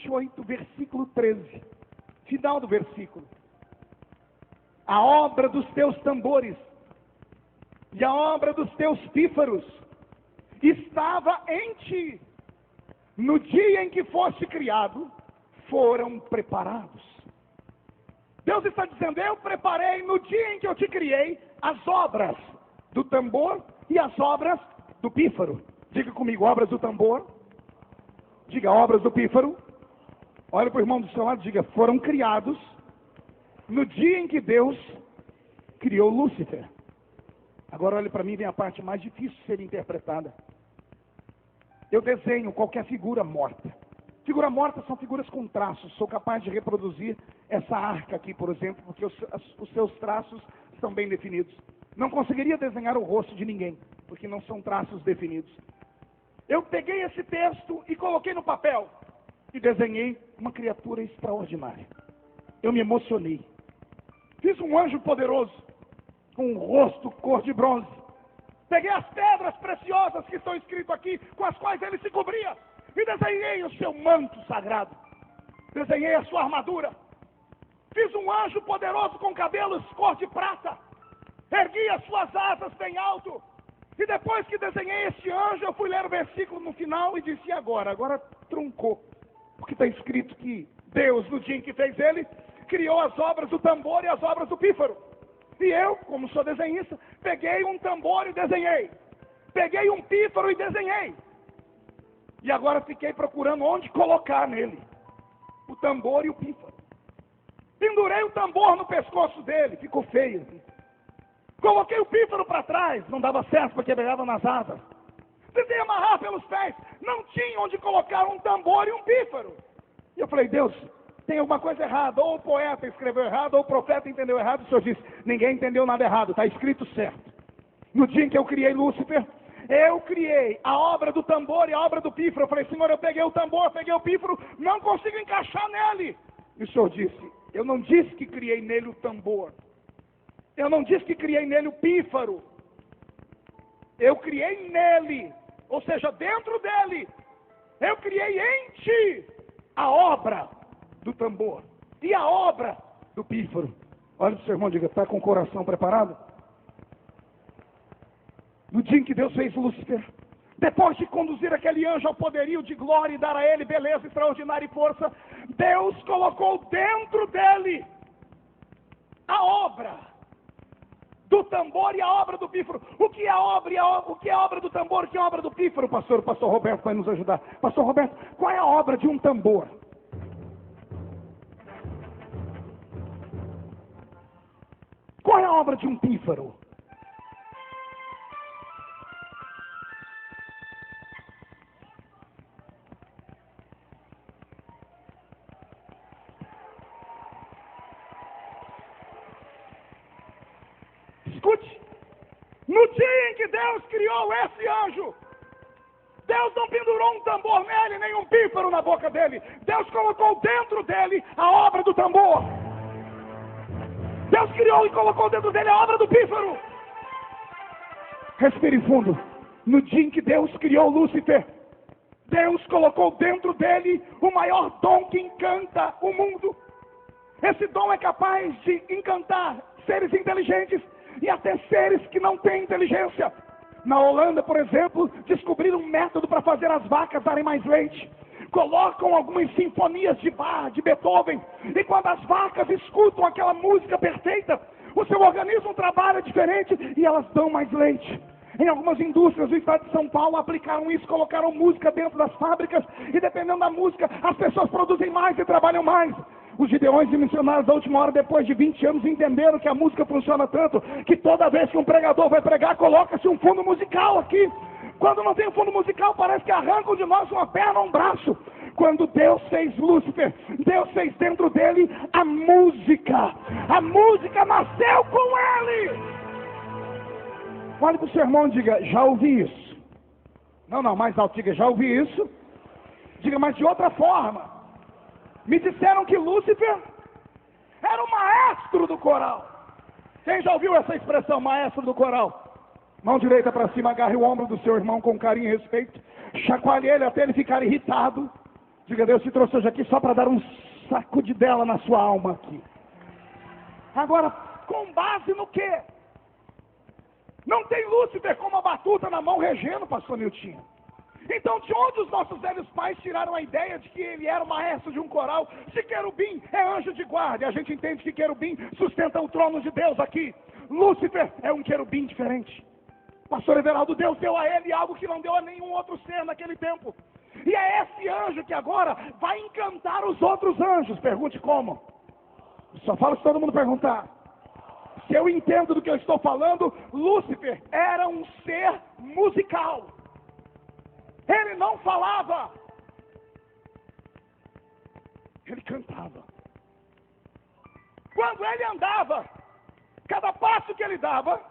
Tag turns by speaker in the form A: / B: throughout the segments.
A: 28, versículo 13. Final do versículo. A obra dos teus tambores e a obra dos teus pífaros estava em ti. No dia em que foste criado, foram preparados. Deus está dizendo, eu preparei no dia em que eu te criei as obras do tambor e as obras do pífaro. Diga comigo, obras do tambor. Diga, obras do pífaro. Olha para o irmão do seu lado, diga, foram criados no dia em que Deus criou Lúcifer. Agora olhe para mim, vem a parte mais difícil de ser interpretada. Eu desenho qualquer figura morta. Figura morta são figuras com traços. Sou capaz de reproduzir essa arca aqui, por exemplo, porque os seus traços estão bem definidos. Não conseguiria desenhar o rosto de ninguém, porque não são traços definidos. Eu peguei esse texto e coloquei no papel e desenhei uma criatura extraordinária. Eu me emocionei. Fiz um anjo poderoso, com um rosto cor de bronze. Peguei as pedras preciosas que estão escritas aqui, com as quais ele se cobria, e desenhei o seu manto sagrado. Desenhei a sua armadura. Fiz um anjo poderoso com cabelos cor de prata. Ergui as suas asas bem alto. E depois que desenhei este anjo, eu fui ler o versículo no final e disse, agora truncou. Porque está escrito que Deus, no dia em que fez ele, criou as obras do tambor e as obras do pífaro. E eu, como sou desenhista, peguei um tambor e desenhei. Peguei um pífaro e desenhei. E agora fiquei procurando onde colocar nele o tambor e o pífaro. Pendurei o tambor no pescoço dele, ficou feio. Coloquei o pífaro para trás, não dava certo porque pegava nas asas. Tentei amarrar pelos pés, não tinha onde colocar um tambor e um pífaro. E eu falei, Deus, tem alguma coisa errada. Ou o poeta escreveu errado, ou o profeta entendeu errado. O Senhor disse, ninguém entendeu nada errado, está escrito certo. No dia em que eu criei Lúcifer, eu criei a obra do tambor e a obra do pífaro. Eu falei, Senhor, eu peguei o tambor, peguei o pífaro, não consigo encaixar nele. E o Senhor disse, eu não disse que criei nele o tambor. Eu não disse que criei nele o pífaro. Eu criei nele, ou seja, dentro dele, eu criei em ti a obra do tambor e a obra do pífaro. Olha para o seu irmão e diga, está com o coração preparado? No dia em que Deus fez Lúcifer, depois de conduzir aquele anjo ao poderio de glória e dar a ele beleza extraordinária e força, Deus colocou dentro dele a obra do tambor e a obra do pífaro. O que é a obra o que é a obra do tambor? O que é a obra do pífaro, pastor? O pastor Roberto vai nos ajudar. Pastor Roberto, qual é a obra de um tambor? Qual é a obra de um pífaro? Escute, no dia em que Deus criou esse anjo, Deus não pendurou um tambor nele, nem um pífaro na boca dele. Deus colocou dentro dele a obra do tambor. Deus criou e colocou dentro dele a obra do pífaro. Respire fundo. No dia em que Deus criou Lúcifer, Deus colocou dentro dele o maior dom que encanta o mundo. Esse dom é capaz de encantar seres inteligentes e até seres que não têm inteligência. Na Holanda, por exemplo, descobriram um método para fazer as vacas darem mais leite. Colocam algumas sinfonias de Bach, de Beethoven, e quando as vacas escutam aquela música perfeita, o seu organismo trabalha diferente e elas dão mais leite. Em algumas indústrias do estado de São Paulo aplicaram isso, colocaram música dentro das fábricas, e dependendo da música, as pessoas produzem mais e trabalham mais. Os gideões e missionários da última hora, depois de 20 anos, entenderam que a música funciona tanto, que toda vez que um pregador vai pregar, coloca-se um fundo musical aqui. Quando não tem um fundo musical, parece que arrancam de nós uma perna ou um braço. Quando Deus fez Lúcifer, Deus fez dentro dele a música. A música nasceu com ele. Olhe para o seu irmão e diga, já ouvi isso. Não, mais alto, diga, já ouvi isso. Diga, mas de outra forma. Me disseram que Lúcifer era o maestro do coral. Quem já ouviu essa expressão, maestro do coral? Mão direita para cima, agarre o ombro do seu irmão com carinho e respeito. Chacoalhe ele até ele ficar irritado. Diga, Deus te trouxe hoje aqui só para dar um sacudidela na sua alma aqui. Agora, com base no quê? Não tem Lúcifer com uma batuta na mão regendo, pastor Niltinho. Então, de onde os nossos velhos pais tiraram a ideia de que ele era o maestro de um coral? Se querubim é anjo de guarda, e a gente entende que querubim sustenta o trono de Deus aqui. Lúcifer é um querubim diferente. Pastor Everaldo, Deus deu a ele algo que não deu a nenhum outro ser naquele tempo. E é esse anjo que agora vai encantar os outros anjos. Pergunte como. Só falo se todo mundo perguntar. Se eu entendo do que eu estou falando, Lúcifer era um ser musical. Ele não falava. Ele cantava. Quando ele andava, cada passo que ele dava,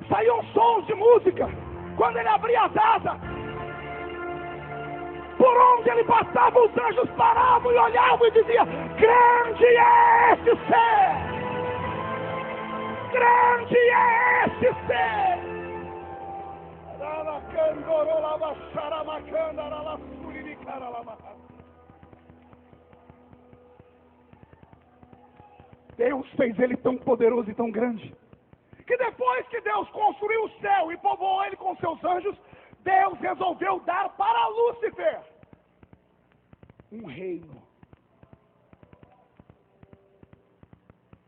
A: saíam sons de música. Quando ele abria as asas, por onde ele passava, os anjos paravam e olhavam e diziam: grande é este ser! Grande é este ser! Deus fez ele tão poderoso e tão grande, que depois que Deus construiu o céu e povoou ele com seus anjos, Deus resolveu dar para Lúcifer um reino.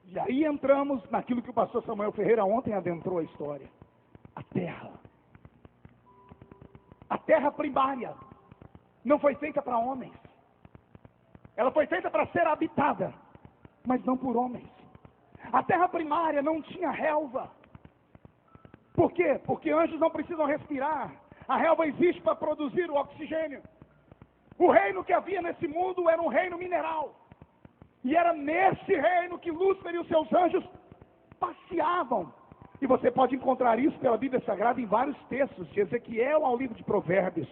A: E aí entramos naquilo que o pastor Samuel Ferreira ontem adentrou a história. A terra. A terra primária não foi feita para homens. Ela foi feita para ser habitada, mas não por homens. A terra primária não tinha relva. Por quê? Porque anjos não precisam respirar. A relva existe para produzir o oxigênio. O reino que havia nesse mundo era um reino mineral. E era nesse reino que Lúcifer e os seus anjos passeavam. E você pode encontrar isso pela Bíblia Sagrada em vários textos, de Ezequiel ao livro de Provérbios.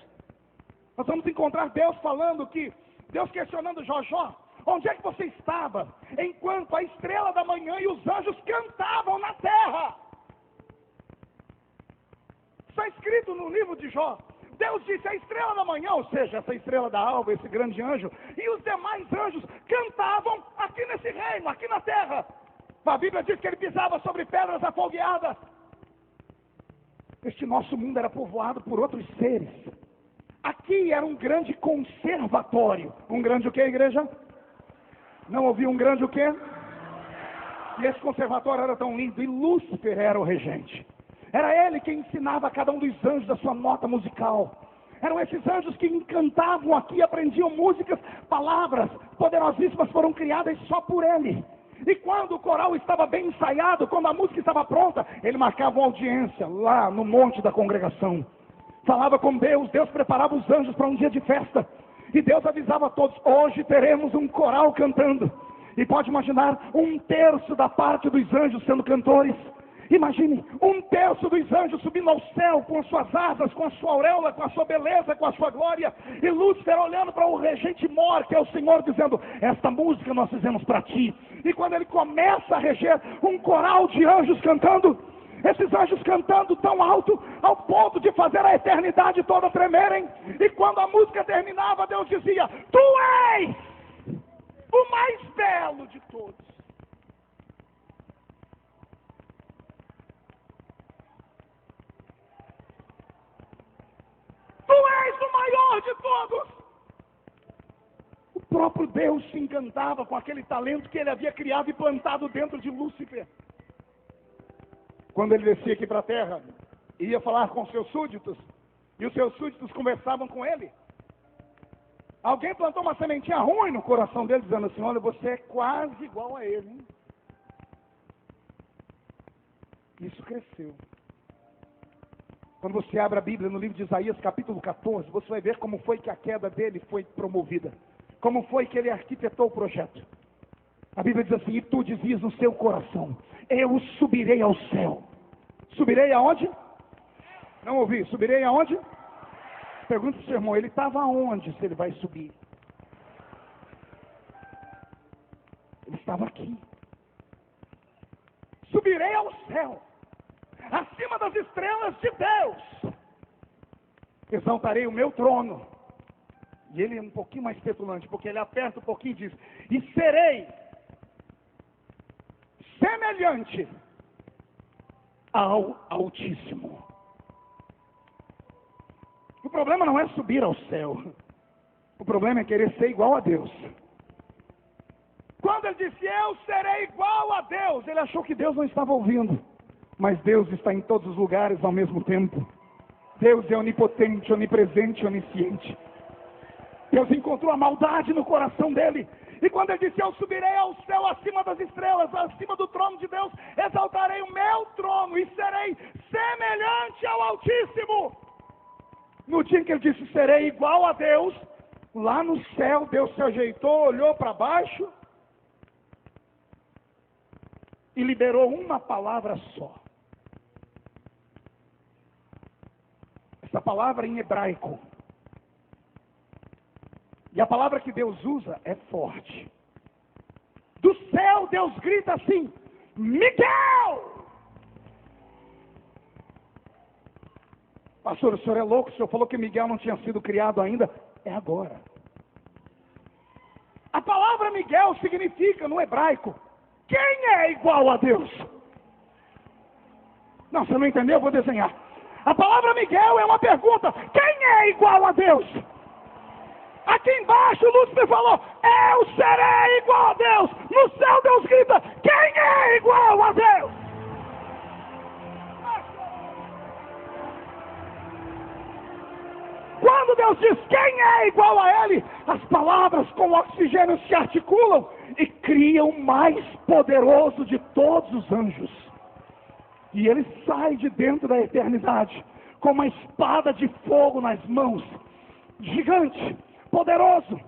A: Nós vamos encontrar Deus falando que, Deus questionando Jó, onde é que você estava enquanto a estrela da manhã e os anjos cantavam na terra? Está escrito no livro de Jó. Deus disse: a estrela da manhã, ou seja, essa estrela da alva, esse grande anjo, e os demais anjos cantavam aqui nesse reino, aqui na terra. A Bíblia diz que ele pisava sobre pedras afogueadas. Este nosso mundo era povoado por outros seres. Aqui era um grande conservatório. Um grande o quê, igreja? Não ouvi um grande o quê? E esse conservatório era tão lindo. E Lúcifer era o regente. Era ele quem ensinava a cada um dos anjos a sua nota musical. Eram esses anjos que encantavam aqui, aprendiam músicas, palavras poderosíssimas foram criadas só por ele. E quando o coral estava bem ensaiado, quando a música estava pronta, ele marcava uma audiência lá no monte da congregação. Falava com Deus, Deus preparava os anjos para um dia de festa. E Deus avisava a todos: hoje teremos um coral cantando. E pode imaginar, 1/3 da parte dos anjos sendo cantores. Imagine, 1/3 dos anjos subindo ao céu com as suas asas, com a sua auréola, com a sua beleza, com a sua glória. E Lúcifer olhando para o regente mor, que é o Senhor, dizendo: esta música nós fizemos para ti. E quando ele começa a reger, um coral de anjos cantando, esses anjos cantando tão alto, ao ponto de fazer a eternidade toda tremerem. E quando a música terminava, Deus dizia: tu és o mais belo de todos. Tu és o maior de todos. O próprio Deus se encantava com aquele talento que ele havia criado e plantado dentro de Lúcifer. Quando ele descia aqui para a terra, ia falar com seus súditos, e os seus súditos conversavam com ele. Alguém plantou uma sementinha ruim no coração dele, dizendo assim: olha, você é quase igual a ele, hein? Isso cresceu. Quando você abre a Bíblia no livro de Isaías, capítulo 14, você vai ver como foi que a queda dele foi promovida. Como foi que ele arquitetou o projeto. A Bíblia diz assim: e tu dizias no seu coração: eu subirei ao céu. Subirei aonde? Não ouvi. Subirei aonde? Pergunta para o seu irmão: ele estava aonde se ele vai subir? Ele estava aqui. Subirei ao céu, acima das estrelas de Deus. Exaltarei o meu trono E ele é um pouquinho mais petulante, porque ele aperta um pouquinho e diz: e serei semelhante ao Altíssimo. O problema não é subir ao céu. O problema é querer ser igual a Deus. Quando ele disse: eu serei igual a Deus, ele achou que Deus não estava ouvindo. Mas Deus está em todos os lugares ao mesmo tempo. Deus é onipotente, onipresente, onisciente. Deus encontrou a maldade no coração dele. E quando ele disse: eu subirei ao céu acima das estrelas, acima do trono de Deus, exaltarei o meu trono e serei semelhante ao Altíssimo. No dia em que ele disse: serei igual a Deus, lá no céu Deus se ajeitou, olhou para baixo e liberou uma palavra só. Essa palavra em hebraico. E a palavra que Deus usa é forte. Do céu Deus grita assim: Miguel! Pastor, o senhor é louco, o senhor falou que Miguel não tinha sido criado ainda. É agora. A palavra Miguel significa, no hebraico, quem é igual a Deus? Não, você não entendeu? Eu vou desenhar. A palavra Miguel é uma pergunta: quem é igual a Deus? Aqui embaixo Lúcifer falou: eu serei igual a Deus. No céu Deus grita: quem é igual a Deus? Quando Deus diz quem é igual a Ele, as palavras com oxigênio se articulam e criam o mais poderoso de todos os anjos. E ele sai de dentro da eternidade com uma espada de fogo nas mãos, gigante, poderoso.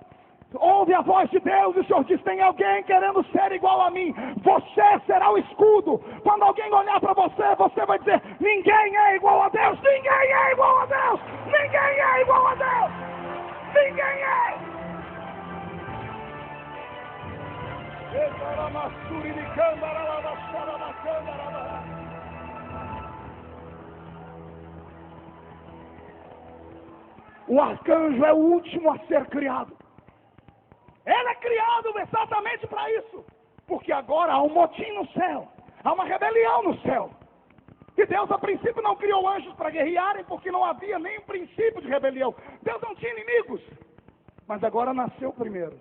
A: Ouve a voz de Deus e o Senhor diz: tem alguém querendo ser igual a mim, você será o escudo. Quando alguém olhar para você, você vai dizer: ninguém é igual a Deus, ninguém é igual a Deus, ninguém é igual a Deus, ninguém é. O arcanjo é o último a ser criado. Ele é criado exatamente para isso. Porque agora há um motim no céu. Há uma rebelião no céu. E Deus a princípio não criou anjos para guerrearem, porque não havia nem um princípio de rebelião. Deus não tinha inimigos. Mas agora nasceu o primeiro.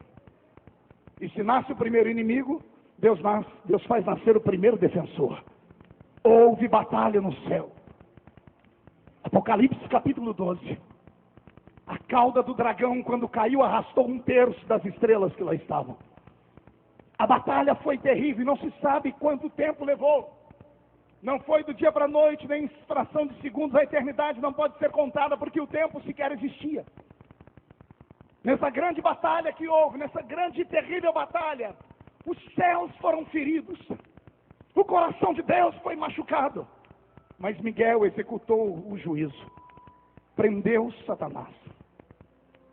A: E se nasce o primeiro inimigo, Deus faz nascer o primeiro defensor. Houve batalha no céu. Apocalipse capítulo 12. A cauda do dragão, quando caiu, arrastou 1/3 das estrelas que lá estavam. A batalha foi terrível, não se sabe quanto tempo levou. Não foi do dia para a noite, nem em fração de segundos. A eternidade não pode ser contada, porque o tempo sequer existia. Nessa grande batalha que houve, nessa grande e terrível batalha, os céus foram feridos. O coração de Deus foi machucado. Mas Miguel executou o juízo. Prendeu Satanás.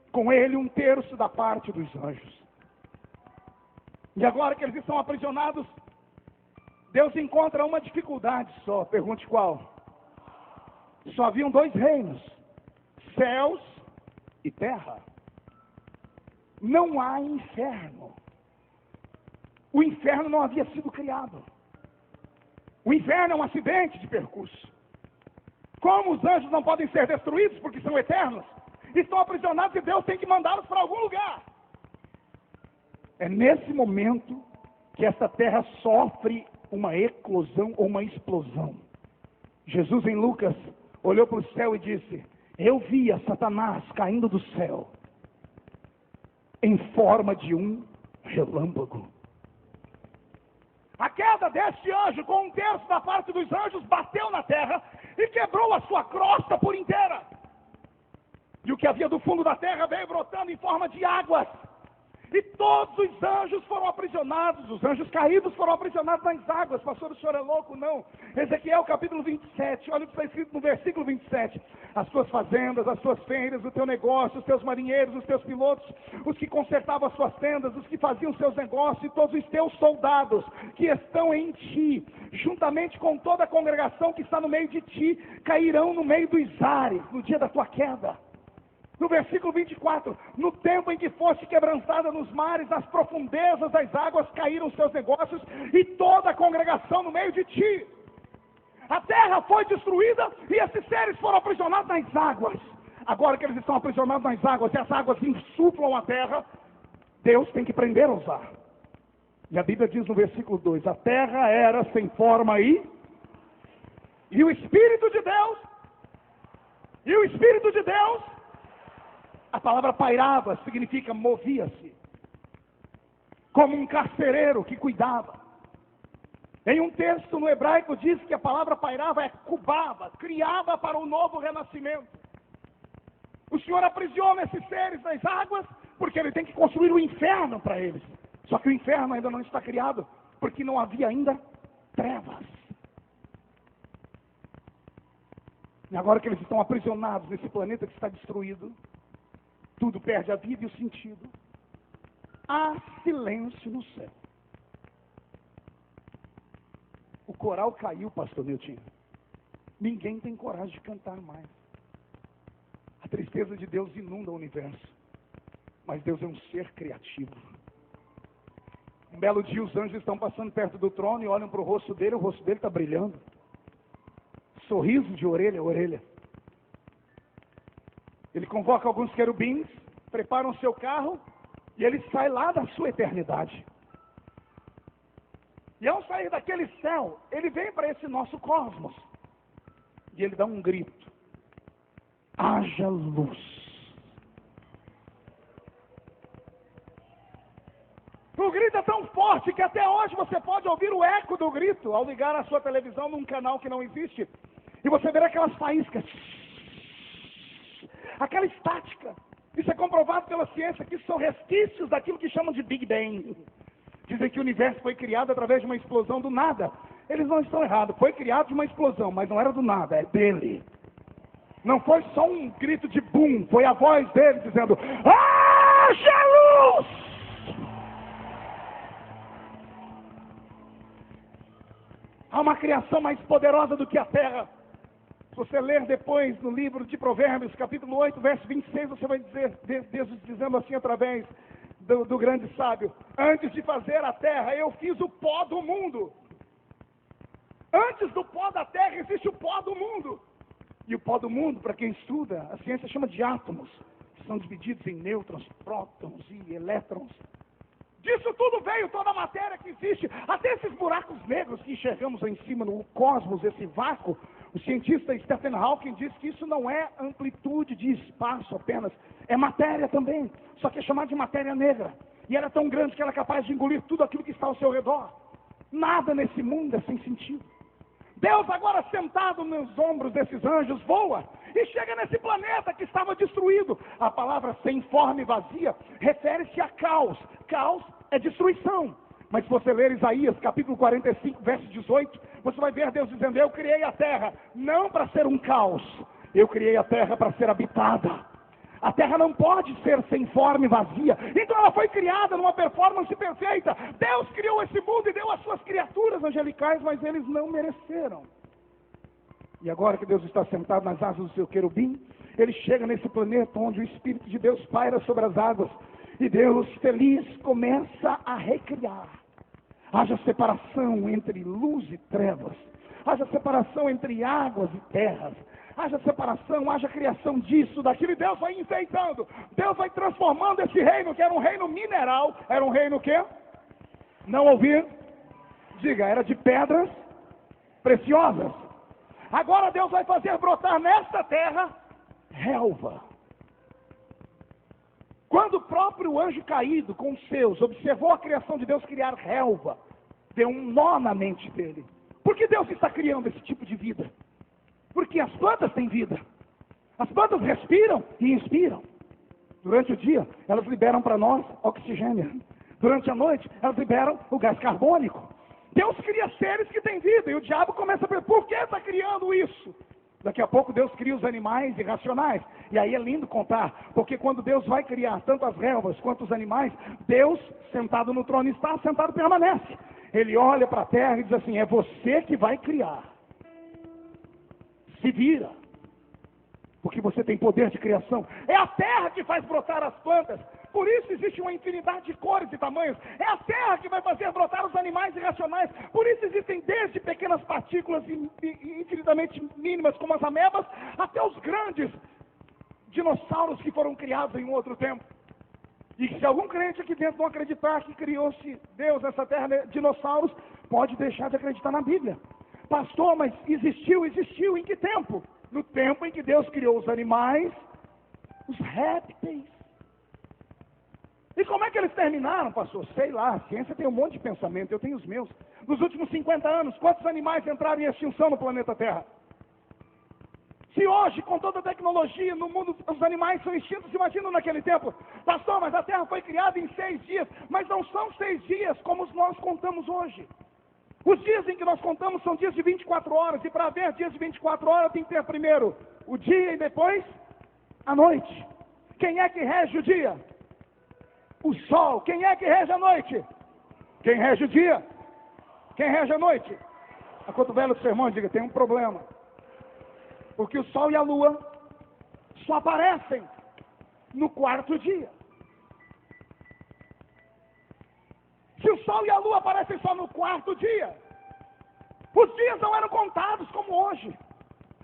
A: Com ele 1/3 da parte dos anjos. E agora que eles estão aprisionados, Deus encontra uma dificuldade só. Pergunte qual? Só haviam 2 reinos: céus e terra. Não há inferno. O inferno não havia sido criado. O inferno é um acidente de percurso. Como os anjos não podem ser destruídos porque são eternos, estão aprisionados e Deus tem que mandá-los para algum lugar. É nesse momento que essa terra sofre uma eclosão ou uma explosão. Jesus em Lucas olhou para o céu e disse: eu via Satanás caindo do céu em forma de um relâmpago. A queda deste anjo com 1/3 da parte dos anjos bateu na terra e quebrou a sua crosta por inteira. E o que havia do fundo da terra veio brotando em forma de águas. E todos os anjos foram aprisionados, os anjos caídos foram aprisionados nas águas. Pastor, o senhor é louco? Não. Ezequiel capítulo 27, olha o que está escrito no versículo 27. As tuas fazendas, as tuas feiras, o teu negócio, os teus marinheiros, os teus pilotos, os que consertavam as suas tendas, os que faziam seus negócios, e todos os teus soldados que estão em ti, juntamente com toda a congregação que está no meio de ti, cairão no meio dos ares no dia da tua queda. No versículo 24, no tempo em que foste quebrantada nos mares, nas profundezas das águas caíram os teus negócios e toda a congregação no meio de ti. A terra foi destruída e esses seres foram aprisionados nas águas. Agora que eles estão aprisionados nas águas e as águas insuflam a terra, Deus tem que prender-os lá. E a Bíblia diz no versículo 2, a terra era sem forma e o Espírito de Deus, a palavra pairava significa movia-se, como um carcereiro que cuidava. Em um texto no hebraico diz que a palavra pairava é cubava, criava para o novo renascimento. O Senhor aprisiona esses seres nas águas, porque Ele tem que construir o inferno para eles. Só que o inferno ainda não está criado, porque não havia ainda trevas. E agora que eles estão aprisionados nesse planeta que está destruído, tudo perde a vida e o sentido. Há silêncio no céu. O coral caiu, pastor Nilton. Ninguém tem coragem de cantar mais. A tristeza de Deus inunda o universo. Mas Deus é um ser criativo. Um belo dia os anjos estão passando perto do trono e olham para o rosto dele está brilhando. Sorriso de orelha a orelha. Ele convoca alguns querubins, preparam o seu carro e ele sai lá da sua eternidade. E ao sair daquele céu, ele vem para esse nosso cosmos. E ele dá um grito. Haja luz. O grito é tão forte que até hoje você pode ouvir o eco do grito ao ligar a sua televisão num canal que não existe. E você verá aquelas faíscas. Aquela estática. Isso é comprovado pela ciência, que são resquícios daquilo que chamam de Big Bang. Dizem que o universo foi criado através de uma explosão do nada. Eles não estão errados. Foi criado de uma explosão, mas não era do nada, é dele. Não foi só um grito de boom, foi a voz dele dizendo, haja luz! Há uma criação mais poderosa do que a terra. Se você ler depois no livro de Provérbios, capítulo 8, verso 26, você vai dizer, Deus dizendo assim através do grande sábio, antes de fazer a terra, eu fiz o pó do mundo. Antes do pó da terra, existe o pó do mundo. E o pó do mundo, para quem estuda, a ciência chama de átomos, que são divididos em nêutrons, prótons e elétrons. Disso tudo veio toda a matéria que existe, até esses buracos negros que enxergamos lá em cima no cosmos, esse vácuo. O cientista Stephen Hawking diz que isso não é amplitude de espaço apenas, é matéria também, só que é chamada de matéria negra. E ela é tão grande que ela é capaz de engolir tudo aquilo que está ao seu redor. Nada nesse mundo é sem sentido. Deus agora sentado nos ombros desses anjos voa e chega nesse planeta que estava destruído. A palavra sem forma e vazia refere-se a caos. Caos é destruição. Mas se você ler Isaías capítulo 45, verso 18, você vai ver Deus dizendo, eu criei a terra não para ser um caos, eu criei a terra para ser habitada. A terra não pode ser sem forma e vazia. Então ela foi criada numa performance perfeita. Deus criou esse mundo e deu as suas criaturas angelicais, mas eles não mereceram. E agora que Deus está sentado nas asas do seu querubim, ele chega nesse planeta onde o Espírito de Deus paira sobre as águas. E Deus, feliz, começa a recriar. Haja separação entre luz e trevas. Haja separação entre águas e terras. Haja separação, haja criação disso, daquilo, e Deus vai enfeitando. Deus vai transformando esse reino, que era um reino mineral. Era um reino o quê? Não ouvi? Diga, era de pedras preciosas. Agora Deus vai fazer brotar nesta terra relva. Quando o próprio anjo caído com os seus observou a criação de Deus criar relva, deu um nó na mente dele. Por que Deus está criando esse tipo de vida? Porque as plantas têm vida. As plantas respiram e inspiram. Durante o dia, elas liberam para nós oxigênio. Durante a noite, elas liberam o gás carbônico. Deus cria seres que têm vida. E o diabo começa a perguntar, por que está criando isso? Daqui a pouco Deus cria os animais irracionais. E aí é lindo contar. Porque quando Deus vai criar tanto as relvas quanto os animais, Deus, sentado no trono, está sentado, permanece. Ele olha para a terra e diz assim, é você que vai criar. Se vira. Porque você tem poder de criação. É a terra que faz brotar as plantas. Por isso existe uma infinidade de cores e tamanhos. É a terra que vai fazer brotar os animais irracionais. Por isso existem desde pequenas partículas infinitamente mínimas, como as amebas, até os grandes dinossauros que foram criados em um outro tempo. E se algum crente aqui dentro não acreditar que criou-se Deus nessa terra, dinossauros, pode deixar de acreditar na Bíblia. Pastor, mas existiu em que tempo? No tempo em que Deus criou os animais, os répteis. E como é que eles terminaram, pastor? Sei lá, a ciência tem um monte de pensamento, eu tenho os meus. Nos últimos 50 anos, quantos animais entraram em extinção no planeta Terra? Se hoje, com toda a tecnologia no mundo, os animais são extintos, imagina naquele tempo. Pastor, mas a Terra foi criada em 6 dias, mas não são 6 dias como nós contamos hoje. Os dias em que nós contamos são dias de 24 horas, e para haver dias de 24 horas tem que ter primeiro o dia e depois a noite. Quem é que rege o dia? O sol. Quem é que rege a noite? Quem rege o dia? Quem rege a noite? A cotovelo do sermão diga, tem um problema. Porque o sol e a lua só aparecem no 4º dia. Se o sol e a lua aparecem só no 4º dia, os dias não eram contados como hoje.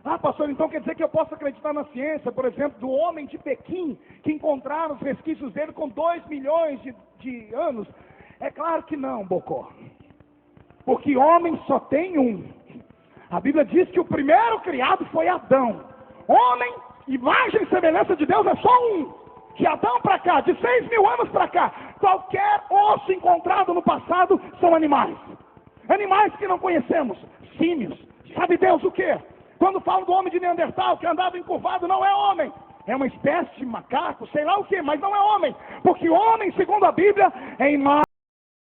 A: Ah, pastor, então quer dizer que eu posso acreditar na ciência, por exemplo, do homem de Pequim, que encontraram os resquícios dele com 2 milhões de anos? É claro que não, Bocó. Porque homem só tem um. A Bíblia diz que o primeiro criado foi Adão. Homem, imagem e semelhança de Deus, é só um. De Adão para cá, de 6 mil anos para cá, qualquer osso encontrado no passado são animais. Animais que não conhecemos, símios. Sabe Deus o quê? Quando falo do homem de Neandertal, que andava encurvado, não é homem. É uma espécie de macaco, sei lá o quê, mas não é homem. Porque homem, segundo a Bíblia, é imagem